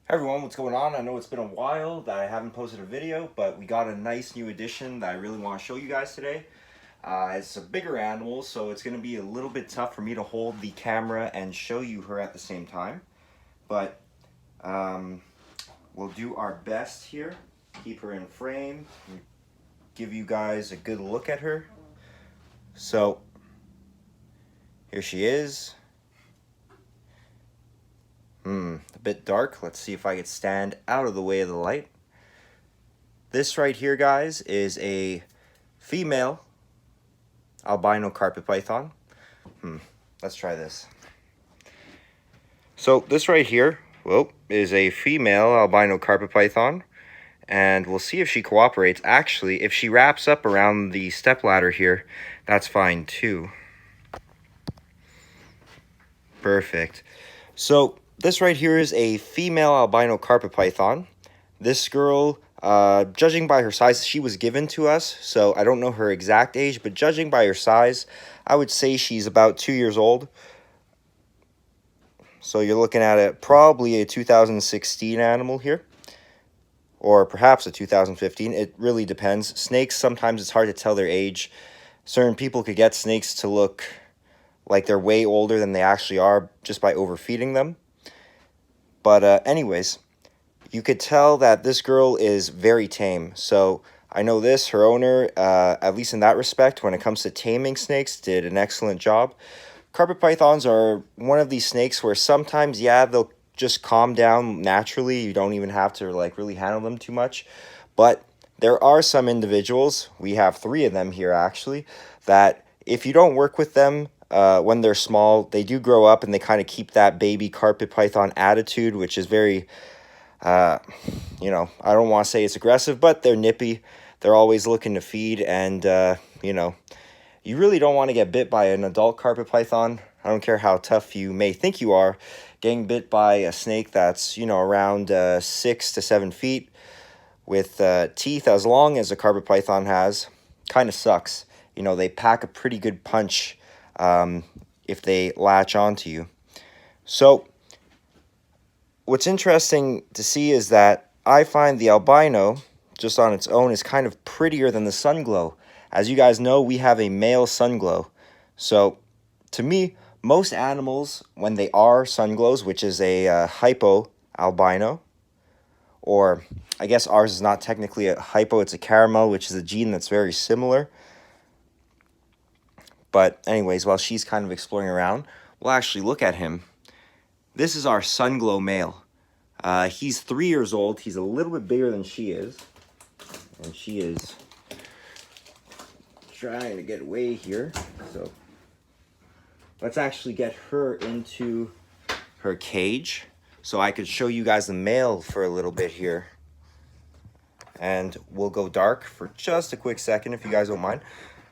Hi everyone, what's going on? I know it's been a while that I haven't posted a video, but we got a nice new addition that I really want to show you guys today. It's a bigger animal, so it's going to be a little bit tough for me to hold the camera and show you her at the same time. But we'll do our best here, keep her in frame, and give you guys a good look at her. So here she is. A bit dark. Let's see if I could stand out of the way of the light. This right here, guys, is a female albino carpet python. Let's try this. So this right here, is a female albino carpet python, and we'll see if she cooperates. Actually, if she wraps up around the stepladder here, that's fine too. Perfect. So this right here is a female albino carpet python. This girl, judging by her size, she was given to us, so I don't know her exact age, but judging by her size, I would say she's about 2 years old. So you're looking at probably a 2016 animal here, or perhaps a 2015. It really depends. Snakes, sometimes it's hard to tell their age. Certain people could get snakes to look like they're way older than they actually are just by overfeeding them. But anyways, you could tell that this girl is very tame. So I know her owner, at least in that respect, when it comes to taming snakes, did an excellent job. Carpet pythons are one of these snakes where sometimes, yeah, they'll just calm down naturally. You don't even have to really handle them too much. But there are some individuals, we have 3 of them here actually, that if you don't work with them, when they're small, they do grow up and they kind of keep that baby carpet python attitude, which is very, I don't want to say it's aggressive, but they're nippy. They're always looking to feed, and, you really don't want to get bit by an adult carpet python. I don't care how tough you may think you are. Getting bit by a snake that's, around 6 to 7 feet with teeth as long as a carpet python has kind of sucks. They pack a pretty good punch if they latch onto you. So what's interesting to see is that I find the albino, just on its own, is kind of prettier than the Sunglow. As you guys know, we have a male Sunglow. So to me, most animals, when they are Sunglows, which is a hypo albino, or I guess ours is not technically a hypo, it's a caramel, which is a gene that's very similar. But anyways, while she's kind of exploring around, we'll actually look at him. This is our Sunglow male. He's 3 years old. He's a little bit bigger than she is. And she is trying to get away here. So let's actually get her into her cage so I could show you guys the male for a little bit here. And we'll go dark for just a quick second if you guys don't mind.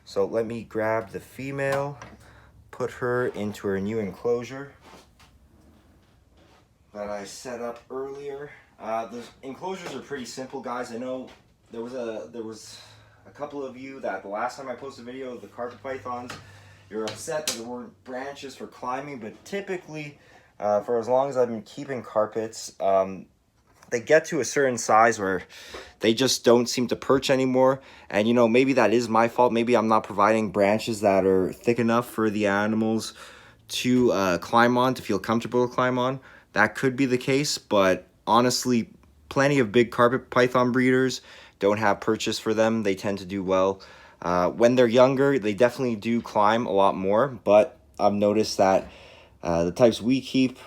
So let me grab the female, put her into her new enclosure that I set up earlier. The enclosures are pretty simple, guys. I know there was a couple of you that the last time I posted a video of the carpet pythons, you're upset that there weren't branches for climbing, but typically, for as long as I've been keeping carpets, they get to a certain size where they just don't seem to perch anymore. And maybe that is my fault. Maybe I'm not providing branches that are thick enough for the animals to climb on, to feel comfortable to climb on. That could be the case, but honestly, plenty of big carpet python breeders don't have perches for them. They tend to do well. When they're younger, they definitely do climb a lot more, but I've noticed that the types we keep,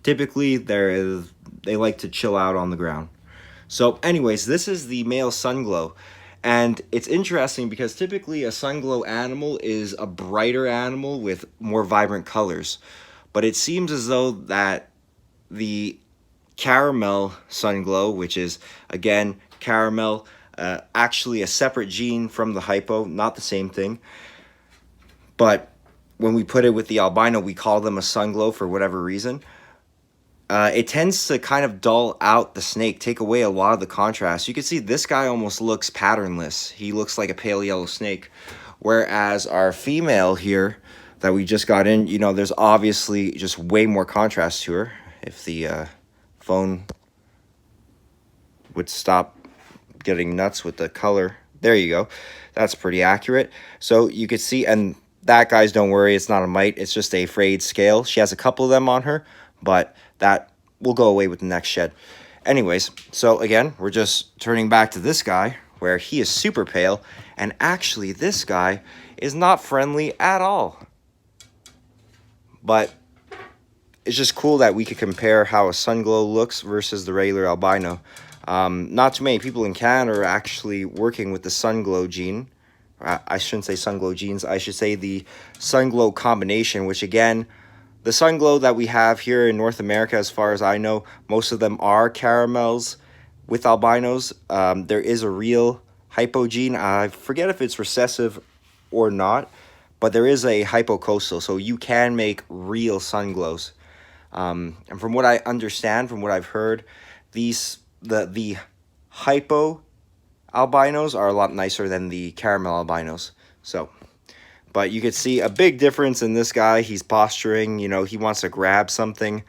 typically they like to chill out on the ground. So anyways, this is the male Sunglow. And it's interesting because typically a Sunglow animal is a brighter animal with more vibrant colors. But it seems as though that the caramel Sunglow, which is, again, caramel, actually a separate gene from the hypo, not the same thing. But when we put it with the albino, we call them a Sunglow for whatever reason. It tends to kind of dull out the snake, take away a lot of the contrast. You can see this guy almost looks patternless. He looks like a pale yellow snake. Whereas our female here that we just got in, there's obviously just way more contrast to her. If the phone would stop getting nuts with the color. There you go. That's pretty accurate. So you could see, and that, guys, don't worry, it's not a mite, it's just a frayed scale. She has a couple of them on her, but that will go away with the next shed. Anyways, so again, we're just turning back to this guy, where he is super pale, and actually this guy is not friendly at all. But it's just cool that we could compare how a Sunglow looks versus the regular albino. Not too many people in Canada are actually working with the Sunglow gene. I shouldn't say Sunglow genes, I should say the Sunglow combination, which again, the Sunglow that we have here in North America, as far as I know, most of them are caramels with albinos. There is a real hypo gene. I forget if it's recessive or not, but there is a hypocoastal, so you can make real Sunglows. And from what I understand, from what I've heard, the hypo albinos are a lot nicer than the caramel albinos. So, but you could see a big difference in this guy. He's posturing, you know, he wants to grab something.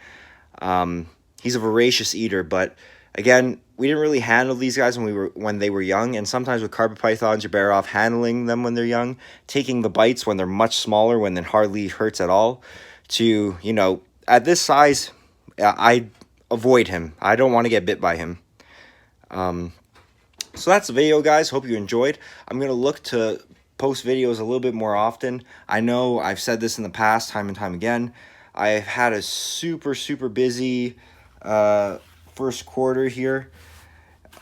He's a voracious eater, but again, we didn't really handle these guys when they were young, and sometimes with carpet pythons, you're better off handling them when they're young, taking the bites when they're much smaller, when it hardly hurts at all. To, you know, at this size, I avoid him. I don't want to get bit by him. So that's the video, guys. Hope you enjoyed. I'm going to look to post videos a little bit more often. I know I've said this in the past time and time again. I've had a super busy first quarter here.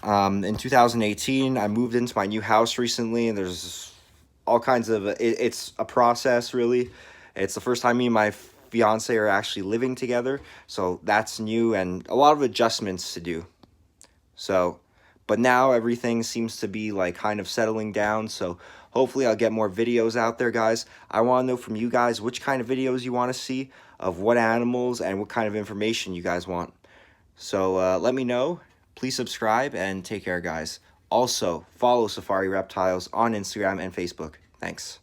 In 2018, I moved into my new house recently, and there's all kinds of... It's a process, really. It's the first time me and my fiance are actually living together, so that's new and a lot of adjustments to do. So, but now everything seems to be like kind of settling down, so hopefully I'll get more videos out there, guys. I want to know from you guys which kind of videos you want to see, of what animals and what kind of information you guys want. So let me know. Please subscribe and take care, guys. Also, follow Safari Reptiles on Instagram and Facebook. Thanks.